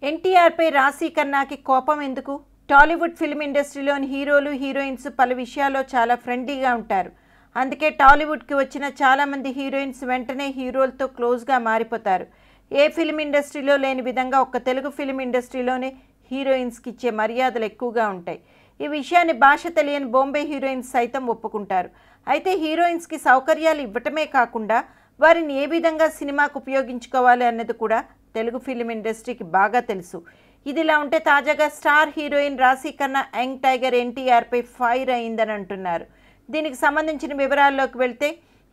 ఎన్టీఆర్పై రాశీ ఖన్నాకి కోపం ఎందుకు? టాలీవుడ్ ఫిల్మ్ ఇండస్ట్రీలోని హీరోలు హీరోయిన్స్ పలు విషయాల్లో చాలా ఫ్రెండ్లీగా ఉంటారు. అందుకే టాలీవుడ్కి వచ్చిన చాలామంది హీరోయిన్స్ వెంటనే హీరోలతో క్లోజ్గా మారిపోతారు. ఏ ఫిల్మ్ ఇండస్ట్రీలో లేని విధంగా ఒక్క తెలుగు ఫిల్మ్ ఇండస్ట్రీలోనే హీరోయిన్స్కి ఇచ్చే మర్యాదలు ఎక్కువగా ఉంటాయి. ఈ విషయాన్ని భాష తెలియని బాంబే హీరోయిన్స్ సైతం ఒప్పుకుంటారు. అయితే హీరోయిన్స్కి సౌకర్యాలు ఇవ్వటమే కాకుండా వారిని ఏ విధంగా సినిమాకు ఉపయోగించుకోవాలి అన్నది కూడా తెలుగు ఫిల్మ్ ఇండస్ట్రీకి బాగా తెలుసు. ఇదిలా ఉంటే తాజాగా స్టార్ హీరోయిన్ రాశీ ఖన్నా యంగ్ టైగర్ ఎన్టీఆర్పై ఫైర్ అయిందని అంటున్నారు. దీనికి సంబంధించిన వివరాల్లోకి వెళ్తే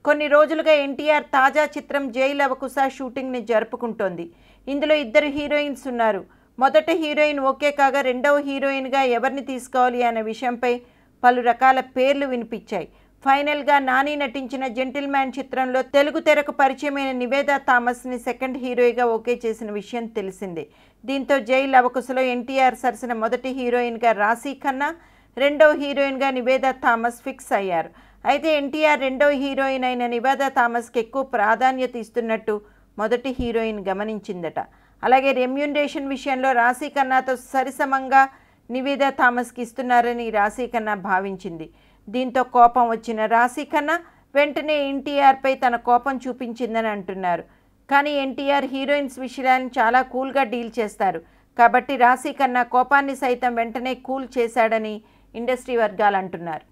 కొన్ని రోజులుగా ఎన్టీఆర్ తాజా చిత్రం జై లవకుశ షూటింగ్ని జరుపుకుంటోంది. ఇందులో ఇద్దరు హీరోయిన్స్ ఉన్నారు. మొదటి హీరోయిన్ ఓకే కాగా రెండవ హీరోయిన్గా ఎవరిని తీసుకోవాలి అనే విషయంపై పలు రకాల పేర్లు వినిపించాయి. ఫైనల్గా నాని నటించిన జెంటిల్మ్యాన్ చిత్రంలో తెలుగు తెరకు పరిచయమైన నివేదా థామస్ని సెకండ్ హీరోయిన్గా ఓకే చేసిన విషయం తెలిసిందే. దీంతో జై లవకుశలో ఎన్టీఆర్ సరసన మొదటి హీరోయిన్గా రాశీ ఖన్నా, రెండవ హీరోయిన్గా నివేదా థామస్ ఫిక్స్ అయ్యారు. అయితే ఎన్టీఆర్ రెండవ హీరోయిన్ అయిన నివేదా థామస్కి ఎక్కువ ప్రాధాన్యత ఇస్తున్నట్టు మొదటి హీరోయిన్ గమనించిందట. అలాగే రెమ్యూనరేషన్ విషయంలో రాశీ ఖన్నాతో సరిసమంగా నివేదా థామస్కి ఇస్తున్నారని రాశీ ఖన్నా భావించింది. దీంతో కోపం వచ్చిన రాశీ ఖన్నా వెంటనే ఎన్టీఆర్పై తన కోపం చూపించిందని అంటున్నారు. కానీ ఎన్టీఆర్ హీరోయిన్స్ విషయాన్ని చాలా కూల్గా డీల్ చేస్తారు. కాబట్టి రాశీ ఖన్నా కోపాన్ని సైతం వెంటనే కూల్ చేశాడని ఇండస్ట్రీ వర్గాలు అంటున్నారు.